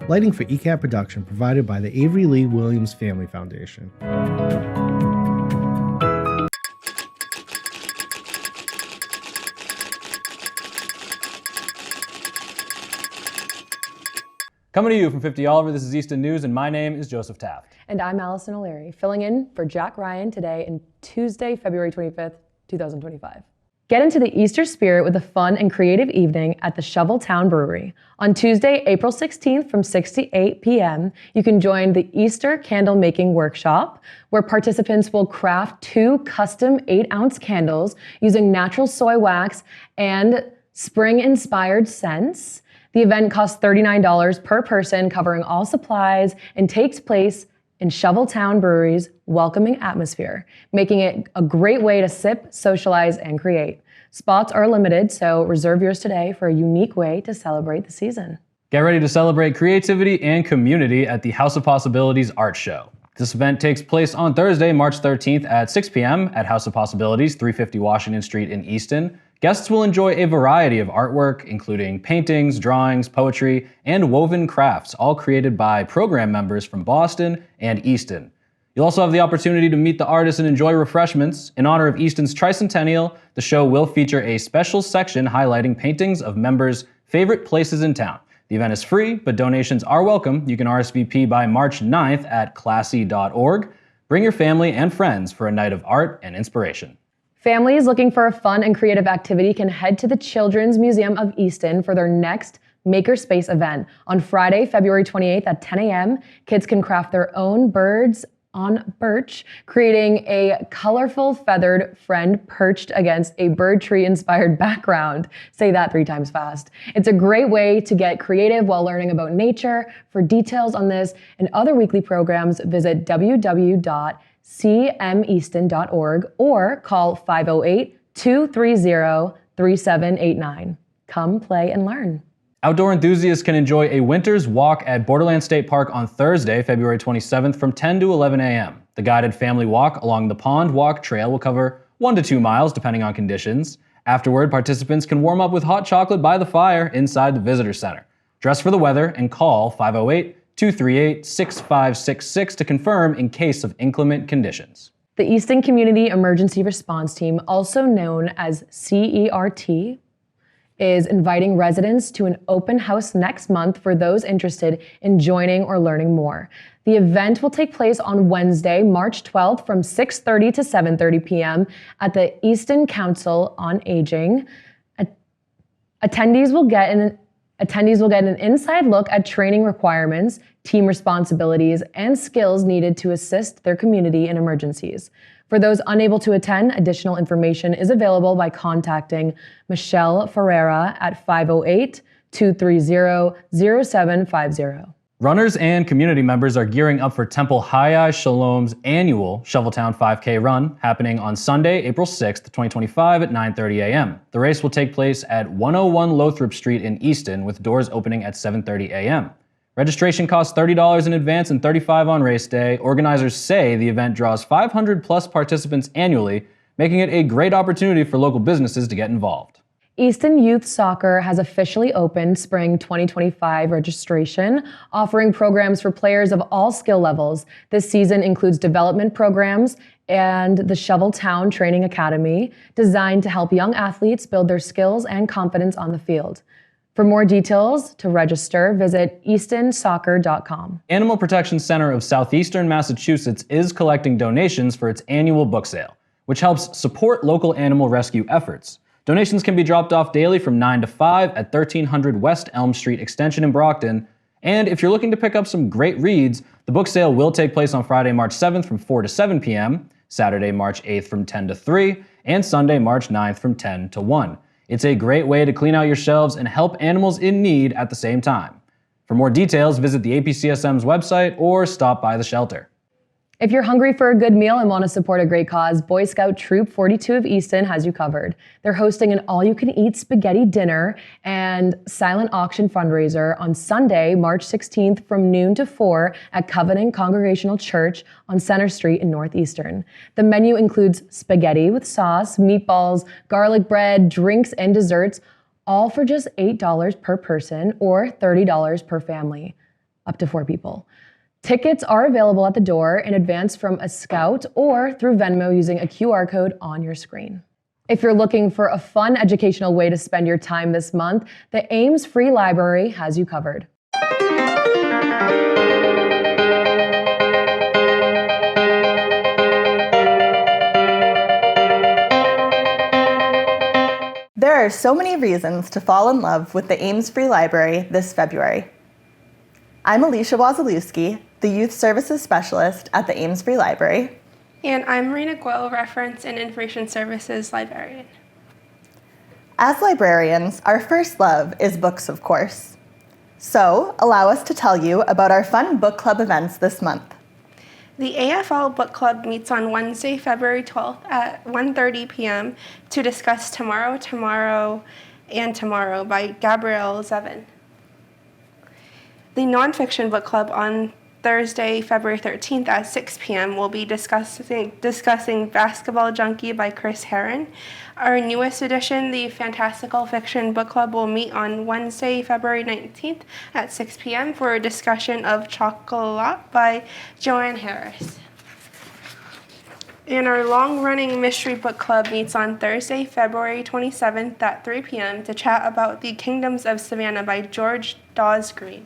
Lighting for ECAT production provided by the Avery Lee Williams Family Foundation. Coming to you from 50 Oliver, this is Easton News, and my name is Joseph Taft. And I'm Alison O'Leary, filling in for Jack Ryan today and Tuesday, February 25th, 2025. Get into the Easter spirit with a fun and creative evening at the Shoveltown Brewery. On Tuesday, April 16th from 6 to 8 p.m., you can join the Easter Candle Making Workshop, where participants will craft 2 custom 8-ounce candles using natural soy wax and spring-inspired scents. The event costs $39 per person, covering all supplies, and takes place in Shoveltown Brewery's welcoming atmosphere, making it a great way to sip, socialize, and create. Spots are limited, so reserve yours today for a unique way to celebrate the season. Get ready to celebrate creativity and community at the House of Possibilities Art Show. This event takes place on Thursday, March 13th at 6 p.m. at House of Possibilities, 350 Washington Street in Easton. Guests will enjoy a variety of artwork, including paintings, drawings, poetry, and woven crafts, all created by program members from Boston and Easton. You'll also have the opportunity to meet the artists and enjoy refreshments. In honor of Easton's tricentennial, the show will feature a special section highlighting paintings of members' favorite places in town. The event is free, but donations are welcome. You can RSVP by March 9th at classy.org. Bring your family and friends for a night of art and inspiration. Families looking for a fun and creative activity can head to the Children's Museum of Easton for their next Makerspace event. On Friday, February 28th at 10 a.m., kids can craft their own birds on birch, creating a colorful feathered friend perched against a bird tree inspired background. Say that 3 times fast. It's a great way to get creative while learning about nature. For details on this and other weekly programs, visit www.cmeaston.org or call 508-230-3789. Come play and learn. Outdoor enthusiasts can enjoy a winter's walk at Borderland State Park on Thursday, February 27th from 10 to 11 a.m. The guided family walk along the Pond Walk Trail will cover 1 to 2 miles depending on conditions. Afterward, participants can warm up with hot chocolate by the fire inside the visitor center. Dress for the weather and call 508-238-6566 to confirm in case of inclement conditions. The Easton Community Emergency Response Team, also known as CERT, is inviting residents to an open house next month for those interested in joining or learning more. The event will take place on Wednesday, March 12th from 6:30 to 7:30 p.m. at the Easton Council on Aging. Attendees will get an inside look at training requirements, team responsibilities, and skills needed to assist their community in emergencies. For those unable to attend, additional information is available by contacting Michelle Ferreira at 508-230-0750. Runners and community members are gearing up for Temple Hayai Shalom's annual Shoveltown 5K run, happening on Sunday, April 6th, 2025 at 9:30 a.m. The race will take place at 101 Lothrop Street in Easton, with doors opening at 7:30 a.m. Registration costs $30 in advance and $35 on race day. Organizers say the event draws 500 plus participants annually, making it a great opportunity for local businesses to get involved. Easton Youth Soccer has officially opened spring 2025 registration, offering programs for players of all skill levels. This season includes development programs and the Shoveltown Training Academy, designed to help young athletes build their skills and confidence on the field. For more details, to register, visit eastonsoccer.com. Animal Protection Center of Southeastern Massachusetts is collecting donations for its annual book sale, which helps support local animal rescue efforts. Donations can be dropped off daily from 9 to 5 at 1300 West Elm Street Extension in Brockton. And if you're looking to pick up some great reads, the book sale will take place on Friday, March 7th from 4 to 7 p.m., Saturday, March 8th from 10 to 3, and Sunday, March 9th from 10 to 1. It's a great way to clean out your shelves and help animals in need at the same time. For more details, visit the APCSM's website or stop by the shelter. If you're hungry for a good meal and want to support a great cause, Boy Scout Troop 42 of Easton has you covered. They're hosting an all-you-can-eat spaghetti dinner and silent auction fundraiser on Sunday, March 16th from noon to 4 at Covenant Congregational Church on Center Street in Northeastern. The menu includes spaghetti with sauce, meatballs, garlic bread, drinks, and desserts, all for just $8 per person or $30 per family. up to 4 people. Tickets are available at the door in advance from a scout or through Venmo using a QR code on your screen. If you're looking for a fun educational way to spend your time this month, the Ames Free Library has you covered. There are so many reasons to fall in love with the Ames Free Library this February. I'm Alicia Wazalewski, the Youth Services Specialist at the Ames Free Library. And I'm Marina Guo, Reference and Information Services Librarian. As librarians, our first love is books, of course. So, allow us to tell you about our fun book club events this month. The AFL Book Club meets on Wednesday, February 12th at 1:30 p.m. to discuss Tomorrow, by Gabrielle Zevin. The Nonfiction Book Club on Thursday, February 13th at 6 p.m. will be discussing Basketball Junkie by Chris Herron. Our newest edition, the Fantastical Fiction Book Club, will meet on Wednesday, February 19th at 6 p.m. for a discussion of Chocolat by Joanne Harris. And our long-running Mystery Book Club meets on Thursday, February 27th at 3 p.m. to chat about The Kingdoms of Savannah by George Dawes Green.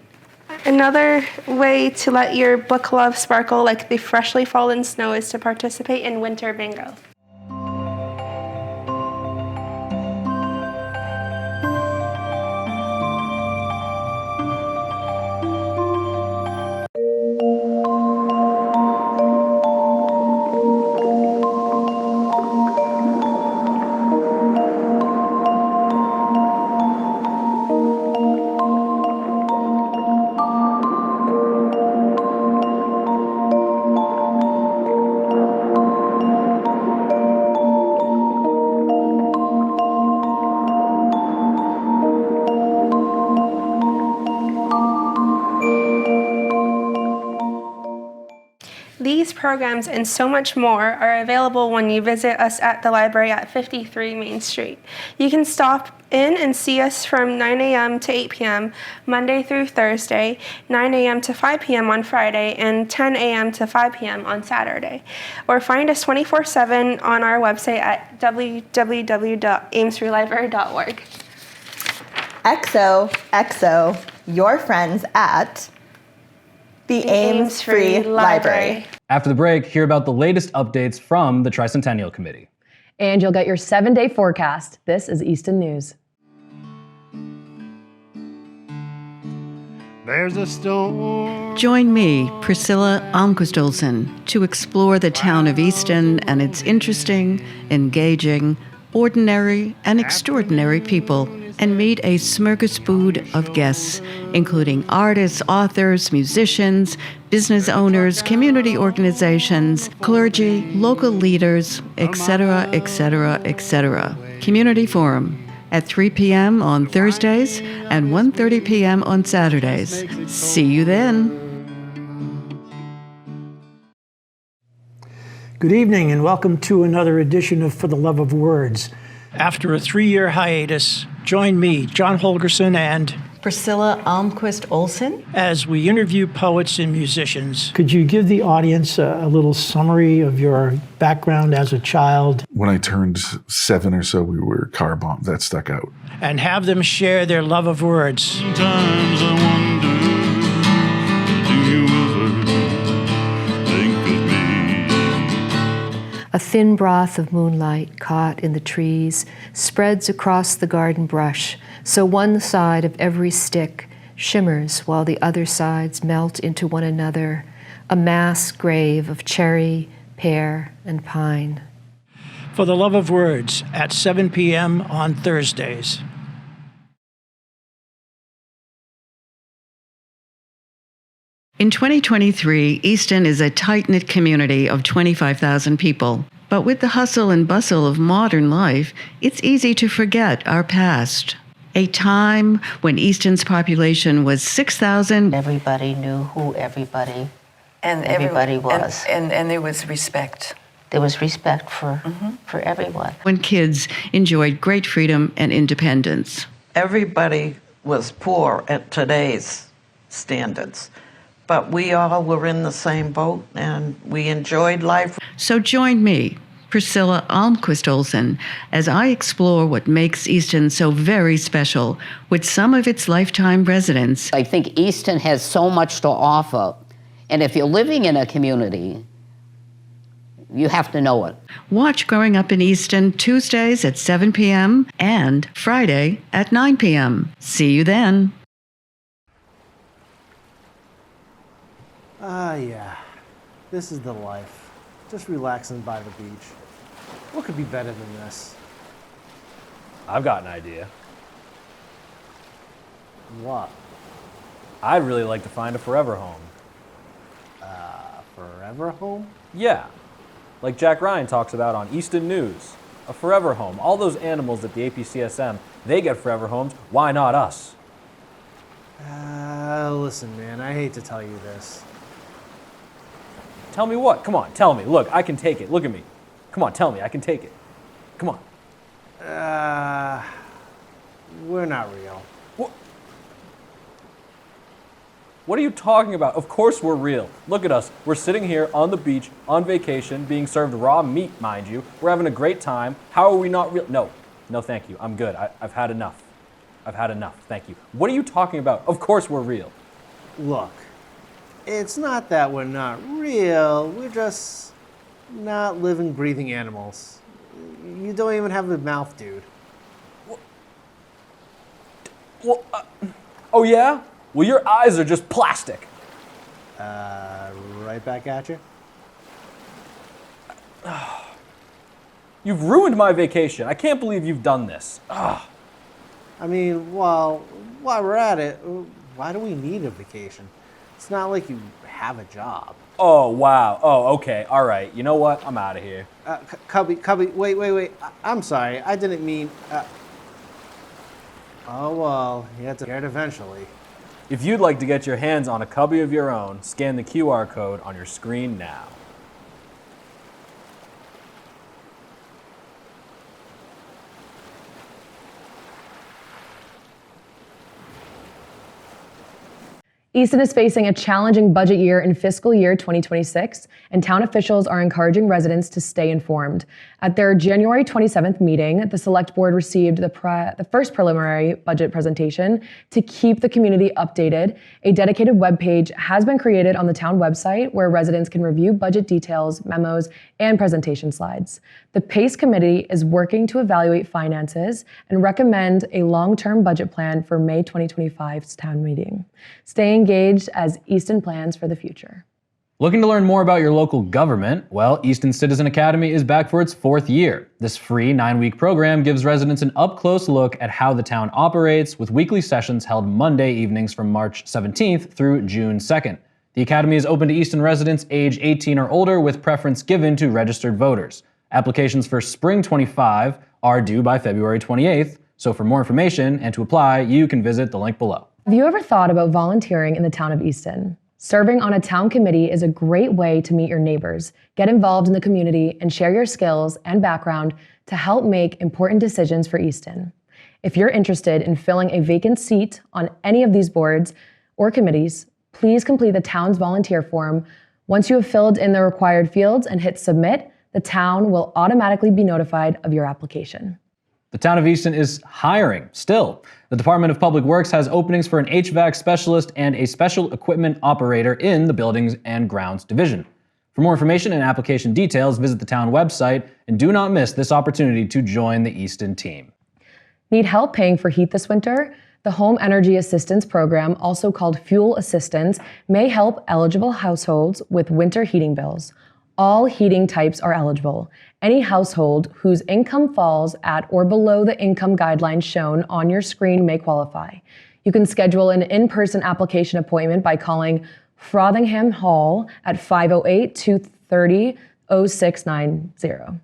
Another way to let your book love sparkle like the freshly fallen snow is to participate in Winter Bingo. These programs and so much more are available when you visit us at the library at 53 Main Street. You can stop in and see us from 9 a.m. to 8 p.m. Monday through Thursday, 9 a.m. to 5 p.m. on Friday, and 10 a.m. to 5 p.m. on Saturday. Or find us 24/7 on our website at www.amesfreelibrary.org. XOXO, your friends at the Ames Free Library. After the break, hear about the latest updates from the Tricentennial Committee. And you'll get your 7-day forecast. This is Easton News. There's a storm. Join me, Priscilla Almquist-Olsen, to explore the town of Easton and its interesting, engaging, ordinary, and extraordinary people, and meet a smorgasbord of guests, including artists, authors, musicians, business owners, community organizations, clergy, local leaders, etc., etc., etc. Community Forum at 3 p.m. on Thursdays and 1:30 p.m. on Saturdays. See you then. Good evening and welcome to another edition of For the Love of Words. After a 3-year hiatus, join me, John Holgerson, and Priscilla Almquist-Olsen, as we interview poets and musicians. Could you give the audience a little summary of your background as a child? When I turned 7 or so, we were car bombed. That stuck out. And have them share their love of words. Sometimes I wonder, do you ever think of me? A thin broth of moonlight caught in the trees spreads across the garden brush, so one side of every stick shimmers while the other sides melt into one another, a mass grave of cherry, pear, and pine. For the Love of Words at 7 p.m. on Thursdays. In 2023, Easton is a tight-knit community of 25,000 people. But with the hustle and bustle of modern life, it's easy to forget our past. A time when Easton's population was 6,000. Everybody knew who everybody was. And there was respect. There was respect for everyone. When kids enjoyed great freedom and independence. Everybody was poor at today's standards. but we all were in the same boat and we enjoyed life. So join me, Priscilla Almquist Olsen, as I explore what makes Easton so very special with some of its lifetime residents. I think Easton has so much to offer, and if you're living in a community, you have to know it. Watch Growing Up in Easton Tuesdays at 7 p.m. and Friday at 9 p.m. See you then. Yeah. This is the life. Just relaxing by the beach. What could be better than this? I've got an idea. What? I'd really like to find a forever home. Forever home? Yeah, like Jack Ryan talks about on Easton News. A forever home. All those animals at the APCSM, they get forever homes. Why not us? Listen, man, I hate to tell you this. Tell me what? Come on, tell me. Look, I can take it. Look at me. Come on, tell me. I can take it. Come on. We're not real. What are you talking about? Of course we're real. Look at us. We're sitting here on the beach, on vacation, being served raw meat, mind you. We're having a great time. How are we not real? No, thank you. I'm good. I've had enough. I've had enough. Thank you. What are you talking about? Of course we're real. Look, it's not that we're not real. We're just not living, breathing animals. You don't even have a mouth, dude. Oh yeah? Well, your eyes are just plastic. Right back at you. You've ruined my vacation. I can't believe you've done this. I mean, while we're at it, why do we need a vacation? It's not like you have a job. Oh, wow. Oh, okay. All right. You know what? I'm out of here. Cubby, wait. I'm sorry. I didn't mean... Oh, well, you have to get it eventually. If you'd like to get your hands on a cubby of your own, scan the QR code on your screen now. Easton is facing a challenging budget year in fiscal year 2026, and town officials are encouraging residents to stay informed. At their January 27th meeting, the Select Board received the first preliminary budget presentation. To keep the community updated, a dedicated webpage has been created on the town website where residents can review budget details, memos, and presentation slides. The PACE Committee is working to evaluate finances and recommend a long-term budget plan for May 2025's town meeting. Stay engaged as Easton plans for the future. Looking to learn more about your local government? Well, Easton Citizen Academy is back for its 4th year. This free 9-week program gives residents an up-close look at how the town operates, with weekly sessions held Monday evenings from March 17th through June 2nd. The Academy is open to Easton residents age 18 or older, with preference given to registered voters. Applications for Spring 25 are due by February 28th, so for more information and to apply, you can visit the link below. Have you ever thought about volunteering in the town of Easton? Serving on a town committee is a great way to meet your neighbors, get involved in the community, and share your skills and background to help make important decisions for Easton. If you're interested in filling a vacant seat on any of these boards or committees, please complete the town's volunteer form. Once you have filled in the required fields and hit submit, the town will automatically be notified of your application. The town of Easton is hiring still. The Department of Public Works has openings for an HVAC specialist and a special equipment operator in the Buildings and Grounds Division. For more information and application details, visit the town website, and do not miss this opportunity to join the Easton team. Need help paying for heat this winter? The Home Energy Assistance Program, also called Fuel Assistance, may help eligible households with winter heating bills. All heating types are eligible. Any household whose income falls at or below the income guidelines shown on your screen may qualify. You can schedule an in-person application appointment by calling Frothingham Hall at 508-230-0690.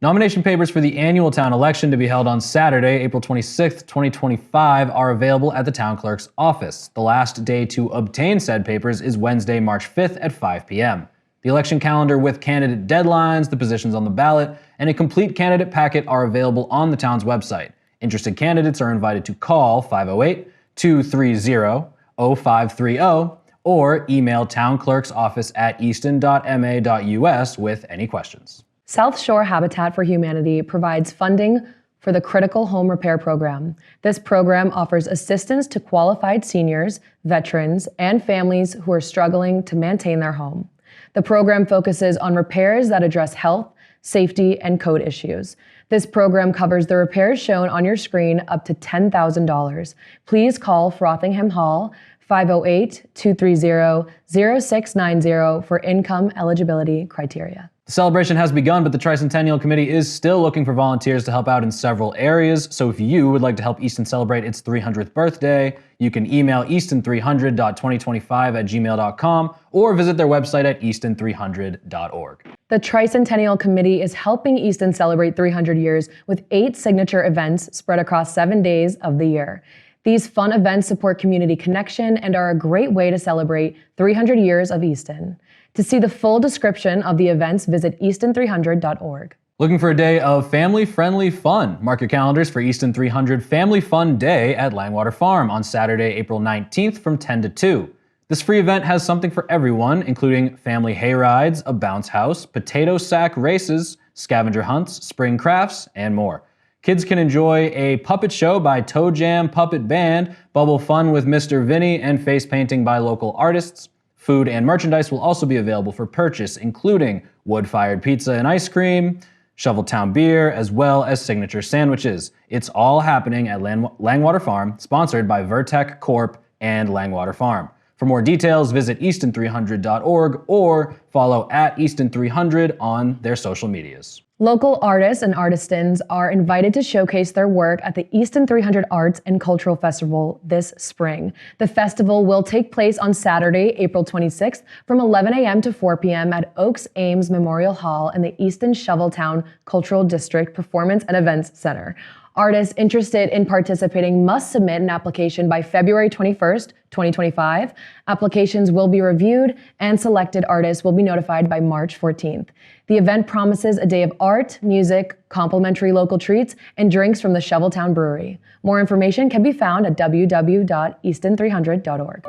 Nomination papers for the annual town election to be held on Saturday, April 26th, 2025 are available at the town clerk's office. The last day to obtain said papers is Wednesday, March 5th at 5 p.m. The election calendar with candidate deadlines, the positions on the ballot, and a complete candidate packet are available on the town's website. Interested candidates are invited to call 508-230-0530 or email townclerksoffice@easton.ma.us with any questions. South Shore Habitat for Humanity provides funding for the Critical Home Repair Program. This program offers assistance to qualified seniors, veterans, and families who are struggling to maintain their home. The program focuses on repairs that address health, safety, and code issues. This program covers the repairs shown on your screen up to $10,000. Please call Frothingham Hall 508-230-0690 for income eligibility criteria. The celebration has begun, but the Tricentennial Committee is still looking for volunteers to help out in several areas. So if you would like to help Easton celebrate its 300th birthday, you can email easton300.2025@gmail.com or visit their website at easton300.org. The Tricentennial Committee is helping Easton celebrate 300 years with 8 signature events spread across 7 days of the year. These fun events support community connection and are a great way to celebrate 300 years of Easton. To see the full description of the events, visit easton300.org. Looking for a day of family-friendly fun? Mark your calendars for Easton 300 Family Fun Day at Langwater Farm on Saturday, April 19th from 10 to 2. This free event has something for everyone, including family hay rides, a bounce house, potato sack races, scavenger hunts, spring crafts, and more. Kids can enjoy a puppet show by Toe Jam Puppet Band, bubble fun with Mr. Vinny, and face painting by local artists. Food and merchandise will also be available for purchase, including wood-fired pizza and ice cream, Shoveltown beer, as well as signature sandwiches. It's all happening at Langwater Farm, sponsored by Vertec Corp. And Langwater Farm. For more details, visit easton300.org or follow @Easton300 on their social medias. Local artists and artisans are invited to showcase their work at the Easton 300 Arts and Cultural Festival this spring. The festival will take place on Saturday, April 26th from 11 a.m. to 4 p.m. at Oaks Ames Memorial Hall in the Easton Shoveltown Cultural District Performance and Events Center. Artists interested in participating must submit an application by February 21st, 2025. Applications will be reviewed and selected artists will be notified by March 14th. The event promises a day of art, music, complimentary local treats, and drinks from the Shoveltown Brewery. More information can be found at www.easton300.org.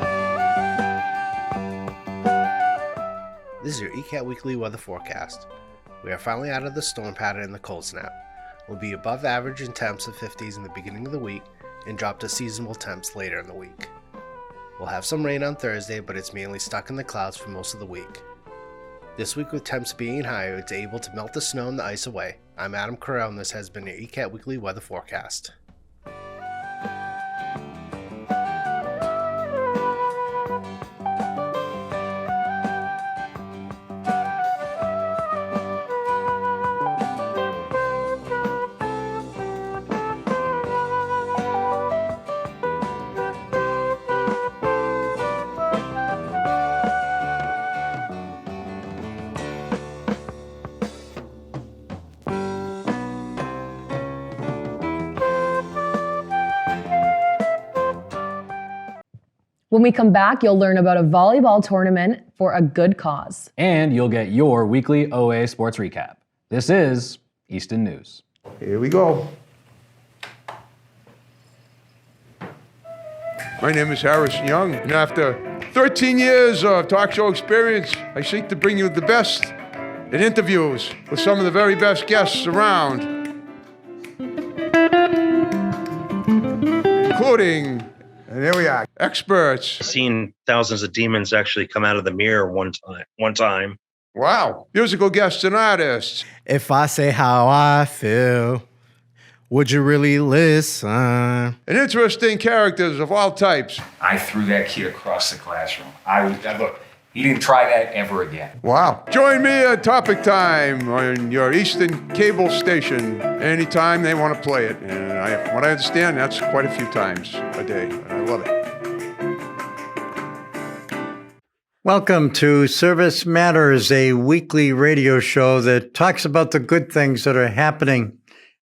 This is your ECAT Weekly Weather Forecast. We are finally out of the storm pattern and the cold snap. We'll be above average in temps of 50s in the beginning of the week and drop to seasonable temps later in the week. We'll have some rain on Thursday, but it's mainly stuck in the clouds for most of the week. This week with temps being higher, it's able to melt the snow and the ice away. I'm Adam Carriero, and this has been your ECAT Weekly Weather Forecast. When we come back, you'll learn about a volleyball tournament for a good cause. And you'll get your weekly OA sports recap. This is Easton News. Here we go. My name is Harrison Young, and after 13 years of talk show experience, I seek to bring you the best in interviews with some of the very best guests around, including, and there we are, experts. I've seen thousands of demons actually come out of the mirror one time. Wow. Musical guests and artists. If I say how I feel, would you really listen? And interesting characters of all types. I threw that kid across the classroom. Look, he didn't try that ever again. Wow. Join me at Topic Time on your Easton cable station anytime they want to play it. And what I understand, that's quite a few times a day. I love it. Welcome to Service Matters, a weekly radio show that talks about the good things that are happening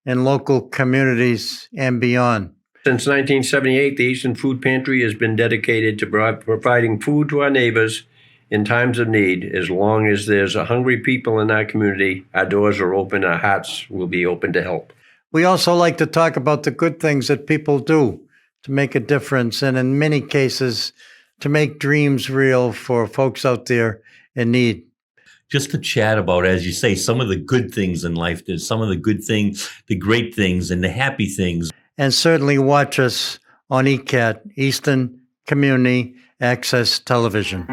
in local communities and beyond. Since 1978, the Easton Food Pantry has been dedicated to providing food to our neighbors in times of need. As long as there's hungry people in our community, our doors are open, our hearts will be open to help. We also like to talk about the good things that people do to make a difference, and in many cases, to make dreams real for folks out there in need. Just to chat about, as you say, some of the good things in life. There's some of the good things, the great things, and the happy things. And certainly watch us on ECAT, Easton Community Access Television.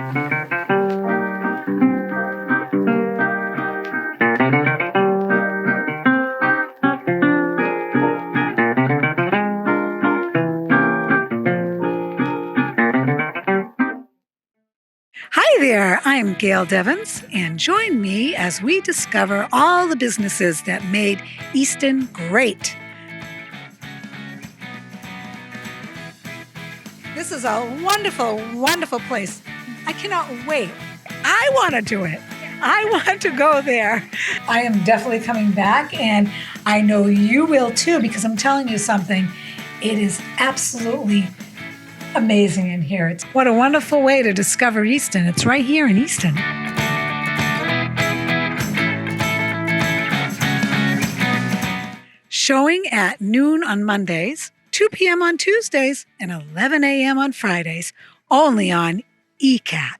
Hi there, I'm Gail Devins, and join me as we discover all the businesses that made Easton great. This is a wonderful, wonderful place. I cannot wait. I want to do it. I want to go there. I am definitely coming back, and I know you will too, because I'm telling you something. It is absolutely amazing in here. What a wonderful way to discover Easton. It's right here in Easton. Showing at noon on Mondays, 2 p.m. on Tuesdays, and 11 a.m. on Fridays, only on ECAT.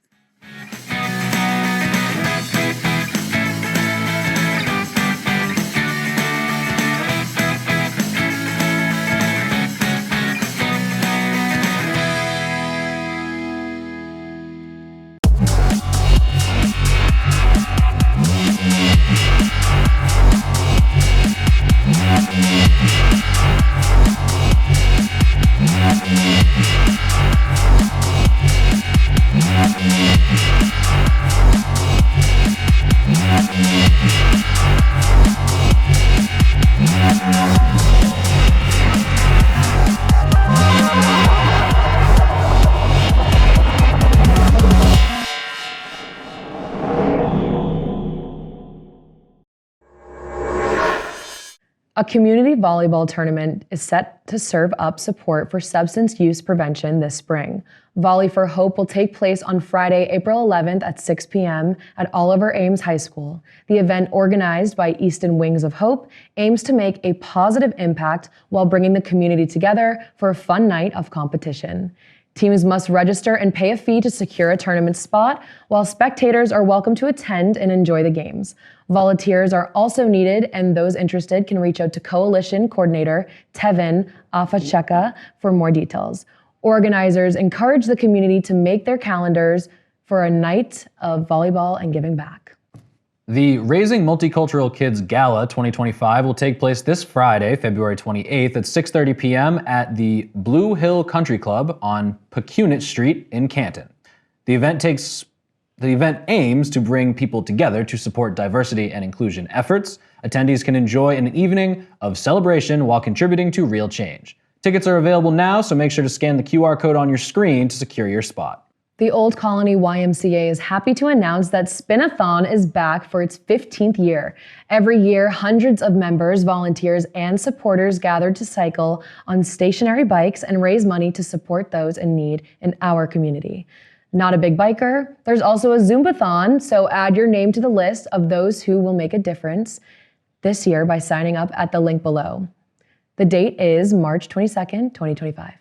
A community volleyball tournament is set to serve up support for substance use prevention this spring. Volley for Hope will take place on Friday, April 11th at 6 p.m. at Oliver Ames High School. The event, organized by Easton Wings of Hope, aims to make a positive impact while bringing the community together for a fun night of competition. Teams must register and pay a fee to secure a tournament spot, while spectators are welcome to attend and enjoy the games. Volunteers are also needed, and those interested can reach out to Coalition Coordinator Tevin Afacheka for more details. Organizers encourage the community to make their calendars for a night of volleyball and giving back. The Raising Multicultural Kids Gala 2025 will take place this Friday, February 28th at 6:30 p.m. at the Blue Hill Country Club on Pecunit Street in Canton. The event aims to bring people together to support diversity and inclusion efforts. Attendees can enjoy an evening of celebration while contributing to real change. Tickets are available now, so make sure to scan the QR code on your screen to secure your spot. The Old Colony YMCA is happy to announce that Spin-a-thon is back for its 15th year. Every year, hundreds of members, volunteers, and supporters gather to cycle on stationary bikes and raise money to support those in need in our community. Not a big biker? There's also a Zumba-thon, so add your name to the list of those who will make a difference this year by signing up at the link below. The date is March 22nd, 2025.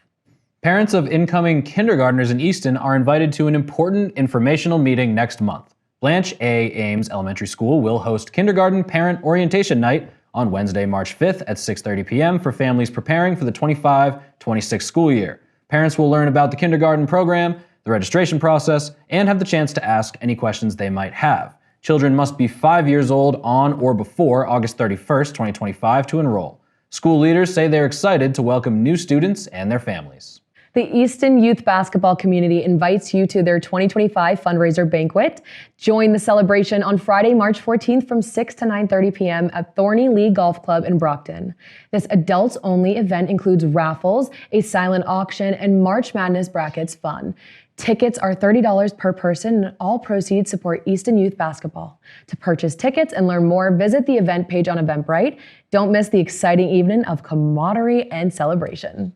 Parents of incoming kindergartners in Easton are invited to an important informational meeting next month. Blanche A. Ames Elementary School will host Kindergarten Parent Orientation Night on Wednesday, March 5th at 6:30 p.m. for families preparing for the 25-26 school year. Parents will learn about the kindergarten program, the registration process, and have the chance to ask any questions they might have. Children must be 5 years old on or before August 31st, 2025 to enroll. School leaders say they're excited to welcome new students and their families. The Easton Youth Basketball Community invites you to their 2025 fundraiser banquet. Join the celebration on Friday, March 14th from 6 to 9:30 p.m. at Thorny Lee Golf Club in Brockton. This adults-only event includes raffles, a silent auction, and March Madness brackets fun. Tickets are $30 per person, and all proceeds support Easton Youth Basketball. To purchase tickets and learn more, visit the event page on Eventbrite. Don't miss the exciting evening of camaraderie and celebration.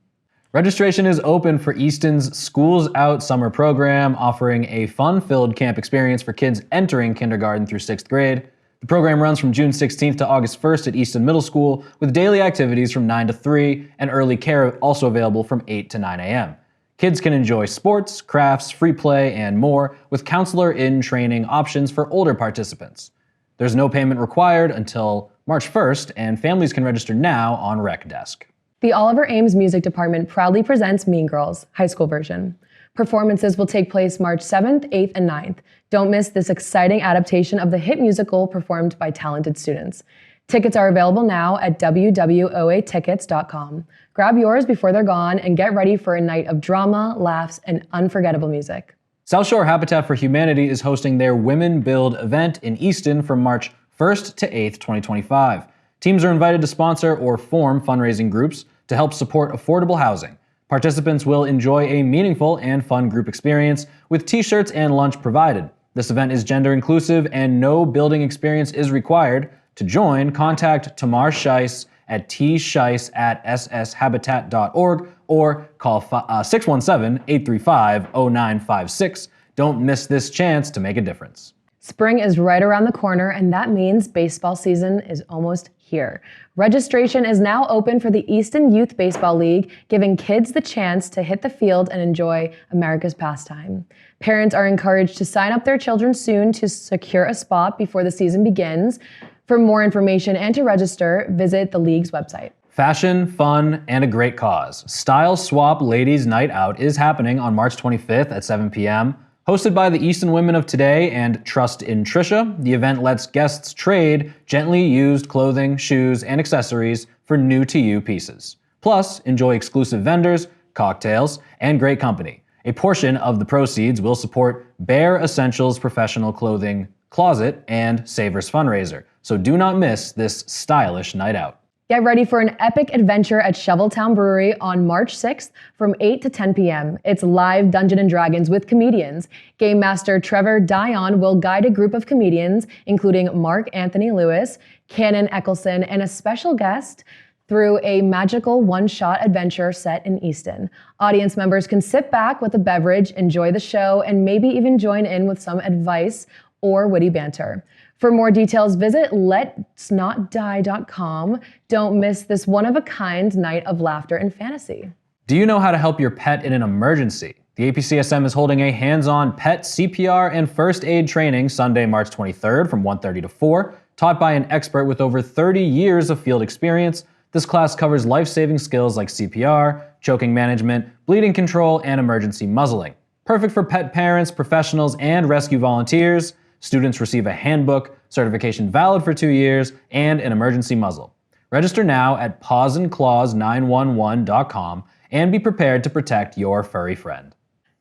Registration is open for Easton's Schools Out summer program, offering a fun-filled camp experience for kids entering kindergarten through 6th grade. The program runs from June 16th to August 1st at Easton Middle School, with daily activities from 9 to 3 and early care also available from 8 to 9 a.m. Kids can enjoy sports, crafts, free play, and more with counselor-in-training options for older participants. There's no payment required until March 1st, and families can register now on Rec Desk. The Oliver Ames Music Department proudly presents Mean Girls, high school version. Performances will take place March 7th, 8th, and 9th. Don't miss this exciting adaptation of the hit musical performed by talented students. Tickets are available now at www.oatickets.com. Grab yours before they're gone and get ready for a night of drama, laughs, and unforgettable music. South Shore Habitat for Humanity is hosting their Women Build event in Easton from March 1st to 8th, 2025. Teams are invited to sponsor or form fundraising groups to help support affordable housing. Participants will enjoy a meaningful and fun group experience with t-shirts and lunch provided. This event is gender inclusive and no building experience is required. To join, contact Tamar Scheiss at tscheiss@sshabitat.org or call 617-835-0956. Don't miss this chance to make a difference. Spring is right around the corner, and that means baseball season is almost here. Registration is now open for the Easton Youth Baseball League, giving kids the chance to hit the field and enjoy America's pastime. Parents are encouraged to sign up their children soon to secure a spot before the season begins. For more information and to register, visit the league's website. Fashion, fun, and a great cause. Style Swap Ladies Night Out is happening on March 25th at 7 p.m. Hosted by the Easton Women of Today and Trust in Trisha, the event lets guests trade gently used clothing, shoes, and accessories for new-to-you pieces. Plus, enjoy exclusive vendors, cocktails, and great company. A portion of the proceeds will support Bare Essentials Professional Clothing Closet and Savers fundraiser, so do not miss this stylish night out. Get ready for an epic adventure at Shoveltown Brewery on March 6th from 8 to 10 p.m. It's live Dungeons & Dragons with comedians. Game Master Trevor Dion will guide a group of comedians, including Mark Anthony Lewis, Cannon Eccleston, and a special guest through a magical one-shot adventure set in Easton. Audience members can sit back with a beverage, enjoy the show, and maybe even join in with some advice or witty banter. For more details, visit letsnotdie.com. Don't miss this one-of-a-kind night of laughter and fantasy. Do you know how to help your pet in an emergency? The APCSM is holding a hands-on pet CPR and first aid training Sunday, March 23rd from 1:30 to 4, taught by an expert with over 30 years of field experience. This class covers life-saving skills like CPR, choking management, bleeding control, and emergency muzzling. Perfect for pet parents, professionals, and rescue volunteers. Students receive a handbook, certification valid for 2 years, and an emergency muzzle. Register now at pawsandclaws911.com and be prepared to protect your furry friend.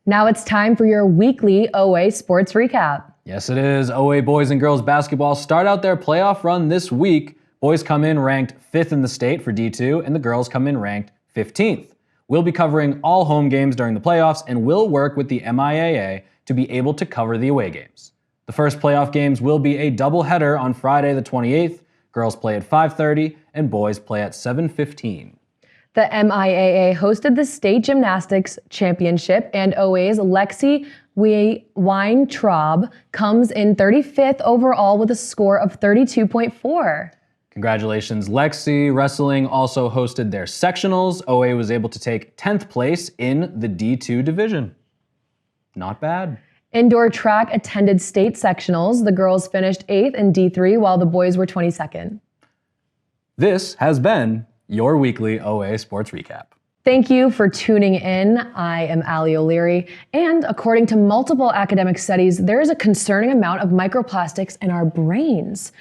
Now it's time for your weekly OA Sports Recap. Yes, it is. OA boys and girls basketball start out their playoff run this week. Boys come in ranked 5th in the state for D2, and the girls come in ranked 15th. We'll be covering all home games during the playoffs, and we'll work with the MIAA to be able to cover the away games. The first playoff games will be a doubleheader on Friday the 28th. Girls play at 5:30 and boys play at 7:15. The MIAA hosted the State Gymnastics Championship, and OA's Lexi Weintraub comes in 35th overall with a score of 32.4. Congratulations, Lexi. Wrestling also hosted their sectionals. OA was able to take 10th place in the D2 division. Not bad. Indoor track attended state sectionals. The girls finished 8th in D3 while the boys were 22nd. This has been your weekly OA Sports Recap. Thank you for tuning in. I am Allie O'Leary, and according to multiple academic studies, there is a concerning amount of microplastics in our brains,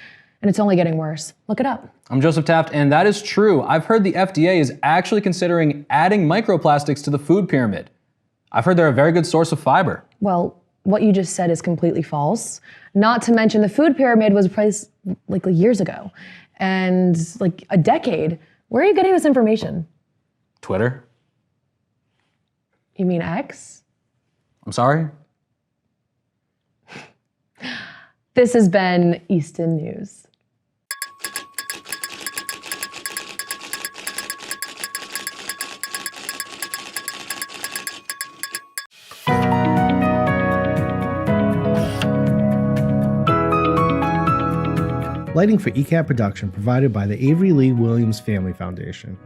and it's only getting worse. Look it up. I'm Joseph Taft, and that is true. I've heard the FDA is actually considering adding microplastics to the food pyramid. I've heard they're a very good source of fiber. Well, what you just said is completely false. Not to mention the food pyramid was placed like years ago, and like a decade. Where are you getting this information? Twitter. You mean X? I'm sorry? This has been Easton News. Lighting for ECAT production provided by the Avery Lee Williams Family Foundation.